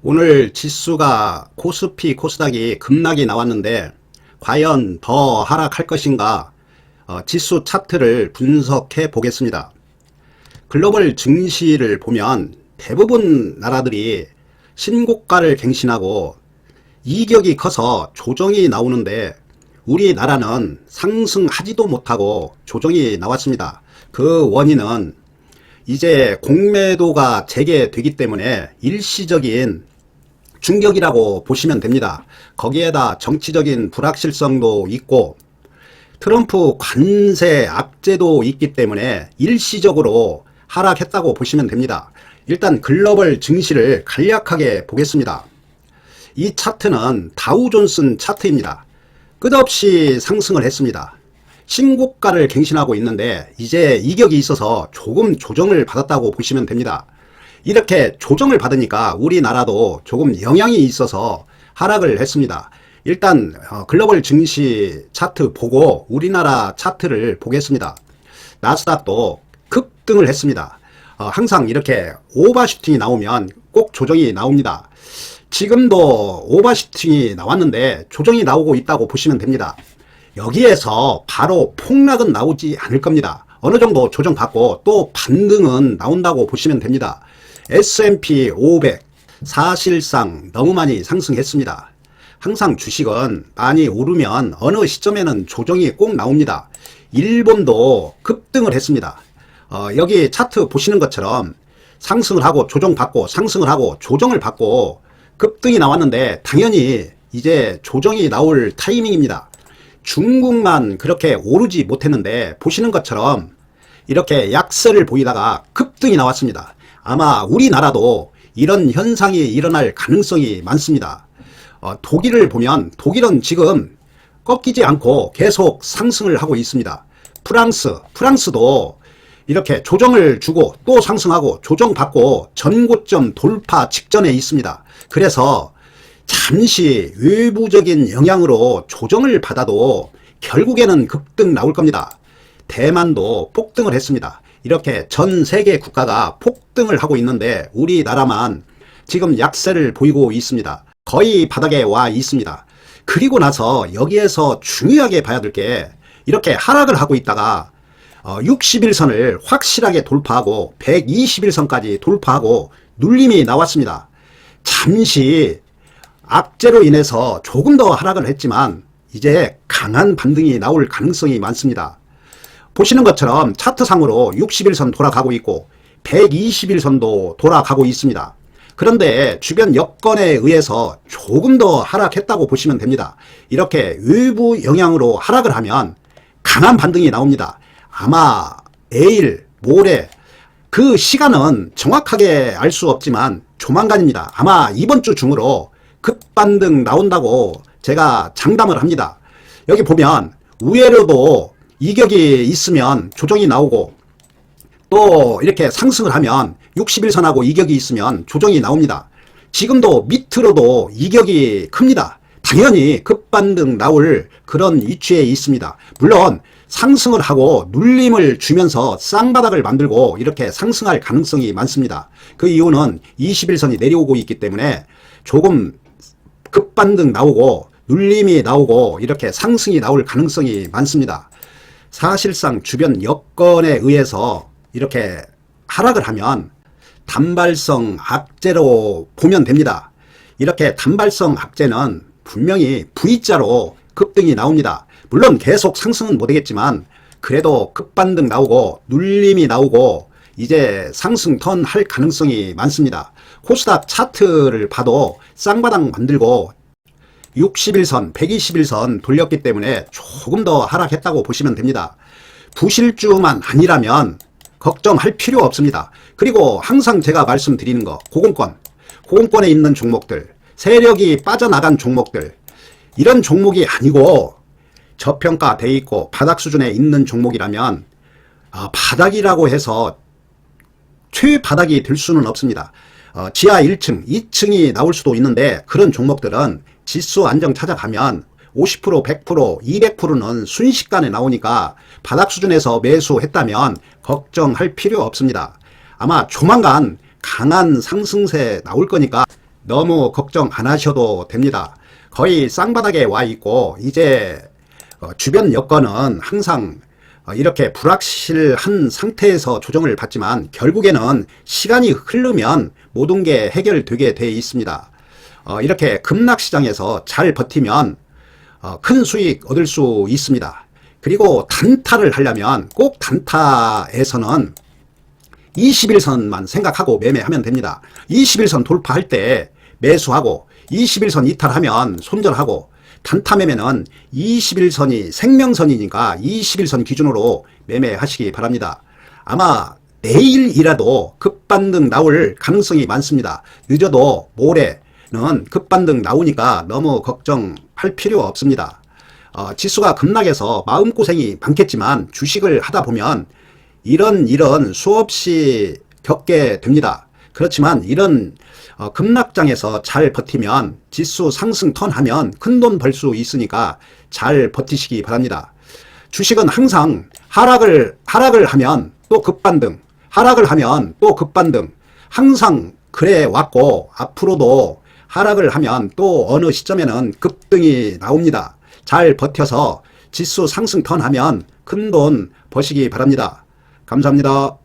오늘 지수가 코스피, 코스닥이 급락이 나왔는데 과연 더 하락할 것인가? 지수 차트를 분석해 보겠습니다. 글로벌 증시를 보면 대부분 나라들이 신고가를 갱신하고 이격이 커서 조정이 나오는데 우리나라는 상승하지도 못하고 조정이 나왔습니다. 그 원인은 이제 공매도가 재개되기 때문에 일시적인 충격이라고 보시면 됩니다. 거기에다 정치적인 불확실성도 있고 트럼프 관세 악재도 있기 때문에 일시적으로 하락했다고 보시면 됩니다. 일단 글로벌 증시를 간략하게 보겠습니다. 이 차트는 다우존슨 차트입니다. 끝없이 상승을 했습니다. 신고가를 갱신하고 있는데 이제 이격이 있어서 조금 조정을 받았다고 보시면 됩니다. 이렇게 조정을 받으니까 우리나라도 조금 영향이 있어서 하락을 했습니다. 일단 글로벌 증시 차트 보고 우리나라 차트를 보겠습니다. 나스닥도 급등을 했습니다. 항상 이렇게 오버슈팅이 나오면 꼭 조정이 나옵니다. 지금도 오버슈팅이 나왔는데 조정이 나오고 있다고 보시면 됩니다. 여기에서 바로 폭락은 나오지 않을 겁니다. 어느 정도 조정받고 또 반등은 나온다고 보시면 됩니다. S&P 500 사실상 너무 많이 상승했습니다. 항상 주식은 많이 오르면 어느 시점에는 조정이 꼭 나옵니다. 일본도 급등을 했습니다. 여기 차트 보시는 것처럼 상승을 하고 조정받고 상승을 하고 조정을 받고 급등이 나왔는데 당연히 이제 조정이 나올 타이밍입니다. 중국만 그렇게 오르지 못했는데 보시는 것처럼 이렇게 약세를 보이다가 급등이 나왔습니다. 아마 우리나라도 이런 현상이 일어날 가능성이 많습니다. 독일을 보면 독일은 지금 꺾이지 않고 계속 상승을 하고 있습니다. 프랑스도 이렇게 조정을 주고 또 상승하고 조정받고 전고점 돌파 직전에 있습니다. 그래서 잠시 외부적인 영향으로 조정을 받아도 결국에는 급등 나올 겁니다. 대만도 폭등을 했습니다. 이렇게 전 세계 국가가 폭등을 하고 있는데 우리나라만 지금 약세를 보이고 있습니다. 거의 바닥에 와 있습니다. 그리고 나서 여기에서 중요하게 봐야 될 게 이렇게 하락을 하고 있다가 60일선을 확실하게 돌파하고 120일선까지 돌파하고 눌림이 나왔습니다. 잠시 악재로 인해서 조금 더 하락을 했지만 이제 강한 반등이 나올 가능성이 많습니다. 보시는 것처럼 차트상으로 60일선 돌아가고 있고 120일선도 돌아가고 있습니다. 그런데 주변 여건에 의해서 조금 더 하락했다고 보시면 됩니다. 이렇게 외부 영향으로 하락을 하면 강한 반등이 나옵니다. 아마 내일, 모레 그 시간은 정확하게 알 수 없지만 조만간입니다. 아마 이번 주 중으로 급반등 나온다고 제가 장담을 합니다. 여기 보면 우회로도 이격이 있으면 조정이 나오고 또 이렇게 상승을 하면 60일선하고 이격이 있으면 조정이 나옵니다. 지금도 밑으로도 이격이 큽니다. 당연히 급반등 나올 그런 위치에 있습니다. 물론 상승을 하고 눌림을 주면서 쌍바닥을 만들고 이렇게 상승할 가능성이 많습니다. 그 이유는 21선이 내려오고 있기 때문에 조금 급반등 나오고 눌림이 나오고 이렇게 상승이 나올 가능성이 많습니다. 사실상 주변 여건에 의해서 이렇게 하락을 하면 단발성 악재로 보면 됩니다. 이렇게 단발성 악재는 분명히 V자로 급등이 나옵니다. 물론 계속 상승은 못하겠지만 그래도 급반등 나오고 눌림이 나오고 이제 상승 턴 할 가능성이 많습니다. 코스닥 차트를 봐도 쌍바닥 만들고 60일선, 120일선 돌렸기 때문에 조금 더 하락했다고 보시면 됩니다. 부실주만 아니라면 걱정할 필요 없습니다. 그리고 항상 제가 말씀드리는 거 고공권에 있는 종목들, 세력이 빠져나간 종목들 이런 종목이 아니고 저평가돼 있고 바닥 수준에 있는 종목이라면 바닥이라고 해서 최바닥이 될 수는 없습니다. 지하 1층, 2층이 나올 수도 있는데 그런 종목들은 지수 안정 찾아가면 50%, 100%, 200%는 순식간에 나오니까 바닥 수준에서 매수했다면 걱정할 필요 없습니다. 아마 조만간 강한 상승세 나올 거니까 너무 걱정 안 하셔도 됩니다. 거의 쌍바닥에 와 있고 이제 주변 여건은 항상 이렇게 불확실한 상태에서 조정을 받지만 결국에는 시간이 흐르면 모든 게 해결되게 되어 있습니다. 이렇게 급락시장에서 잘 버티면 큰 수익 얻을 수 있습니다. 그리고 단타를 하려면 꼭 단타에서는 21선만 생각하고 매매하면 됩니다. 21선 돌파할 때 매수하고 21선 이탈하면 손절하고, 단타 매매는 21선이 생명선이니까 21선 기준으로 매매하시기 바랍니다. 아마 내일이라도 급반등 나올 가능성이 많습니다. 늦어도 모레는 급반등 나오니까 너무 걱정할 필요 없습니다. 지수가 급락해서 마음고생이 많겠지만 주식을 하다 보면 이런 수없이 겪게 됩니다. 그렇지만 이런 급락장에서 잘 버티면 지수 상승 턴하면 큰돈 벌 수 있으니까 잘 버티시기 바랍니다. 주식은 항상 하락을 하면 또 급반등, 하락을 하면 또 급반등, 항상 그래 왔고 앞으로도 하락을 하면 또 어느 시점에는 급등이 나옵니다. 잘 버텨서 지수 상승 턴하면 큰돈 버시기 바랍니다. 감사합니다.